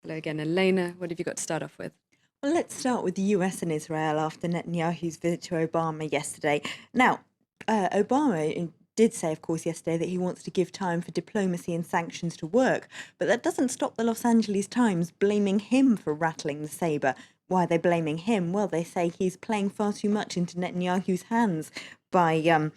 Hello again, Elena. What have you got to start off with? Well, let's start with the US and Israel after Netanyahu's visit to Obama yesterday. Now, Obama did say, of course, yesterday that he wants to give time for diplomacy and sanctions to work, but that doesn't stop the Los Angeles Times blaming him for rattling the saber. Why are they blaming him? Well, they say he's playing far too much into Netanyahu's hands by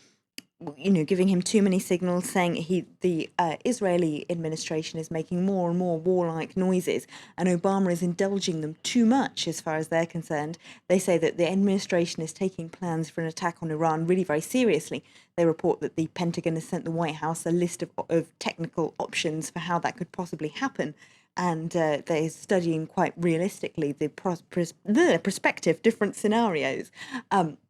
giving him too many signals, saying the Israeli administration is making more and more warlike noises, and Obama is indulging them too much as far as they're concerned. They say that the administration is taking plans for an attack on Iran really very seriously. They report that the Pentagon has sent the White House a list of technical options for how that could possibly happen. And they're studying quite realistically the prospective different scenarios.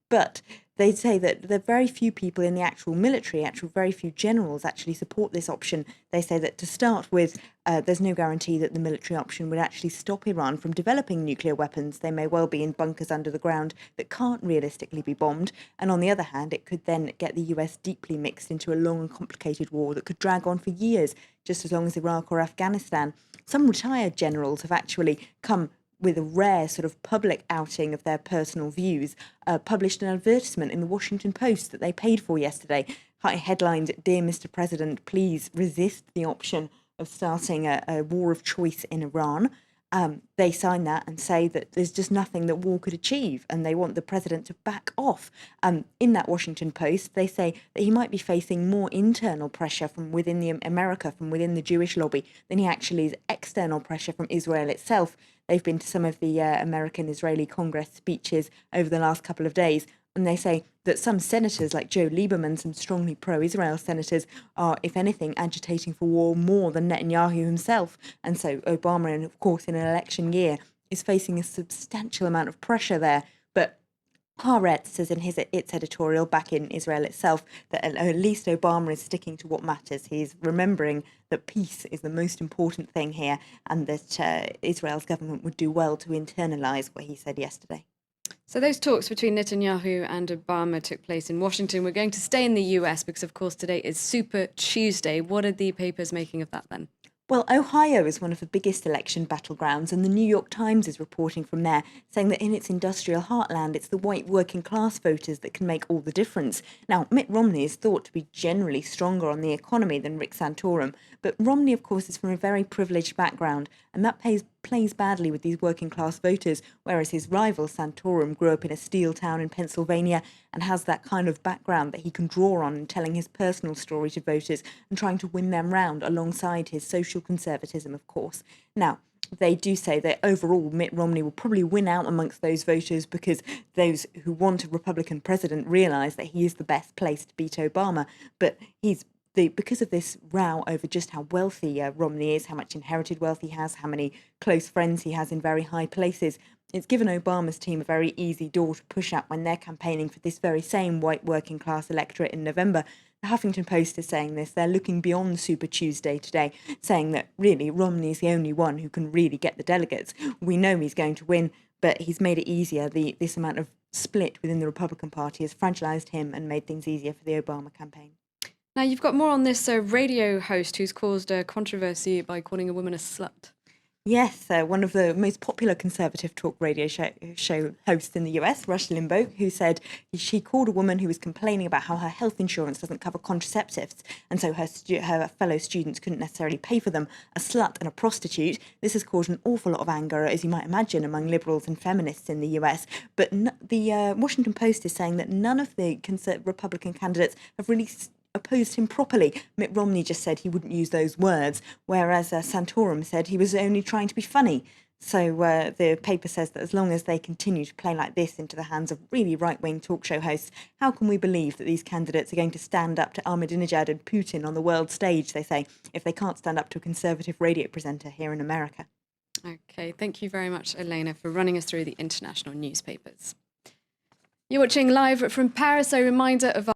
But they say that there are very few people in the actual military, very few generals actually support this option. They say that to start with, there's no guarantee that the military option would actually stop Iran from developing nuclear weapons. They may well be in bunkers under the ground that can't realistically be bombed. And on the other hand, it could then get the US deeply mixed into a long and complicated war that could drag on for years, just as long as Iraq or Afghanistan. Some retired generals have actually come with a rare sort of public outing of their personal views, published an advertisement in the Washington Post that they paid for yesterday, headlined, "Dear Mr. President, please resist the option of starting a war of choice in Iran." They sign that and say that there's just nothing that war could achieve, and they want the president to back off. In that Washington Post, they say that he might be facing more internal pressure from within America, from within the Jewish lobby, than he actually is external pressure from Israel itself. They've been to some of the American-Israeli Congress speeches over the last couple of days, and they say that some senators, like Joe Lieberman, some strongly pro-Israel senators, are, if anything, agitating for war more than Netanyahu himself. And so Obama, and of course in an election year, is facing a substantial amount of pressure there. But Haaretz says in its editorial back in Israel itself that at least Obama is sticking to what matters. He's remembering that peace is the most important thing here, and that Israel's government would do well to internalize what he said yesterday. So those talks between Netanyahu and Obama took place in Washington. We're going to stay in the US because, of course, today is Super Tuesday. What are the papers making of that then? Well, Ohio is one of the biggest election battlegrounds, and the New York Times is reporting from there, saying that in its industrial heartland, it's the white working class voters that can make all the difference. Now, Mitt Romney is thought to be generally stronger on the economy than Rick Santorum, but Romney, of course, is from a very privileged background, and that plays badly with these working class voters, whereas his rival Santorum grew up in a steel town in Pennsylvania and has that kind of background that he can draw on in telling his personal story to voters and trying to win them round alongside his social conservatism, of course. Now, they do say that overall Mitt Romney will probably win out amongst those voters because those who want a Republican president realise that he is the best place to beat Obama, but because of this row over just how wealthy Romney is, how much inherited wealth he has, how many close friends he has in very high places, it's given Obama's team a very easy door to push up when they're campaigning for this very same white working class electorate in November. The Huffington Post is saying this. They're looking beyond Super Tuesday today, saying that really Romney is the only one who can really get the delegates. We know he's going to win, but he's made it easier. This amount of split within the Republican Party has fragilized him and made things easier for the Obama campaign. Now, you've got more on this radio host who's caused a controversy by calling a woman a slut. Yes, one of the most popular conservative talk radio show hosts in the US, Rush Limbaugh, who said she called a woman who was complaining about how her health insurance doesn't cover contraceptives, and so her fellow students couldn't necessarily pay for them, a slut and a prostitute. This has caused an awful lot of anger, as you might imagine, among liberals and feminists in the US. But the Washington Post is saying that none of the Republican candidates have really opposed him properly. Mitt Romney just said he wouldn't use those words, whereas Santorum said he was only trying to be funny. So the paper says that as long as they continue to play like this into the hands of really right-wing talk show hosts, how can we believe that these candidates are going to stand up to Ahmadinejad and Putin on the world stage, they say, if they can't stand up to a conservative radio presenter here in America? Okay, thank you very much, Elena, for running us through the international newspapers. You're watching live from Paris, a reminder of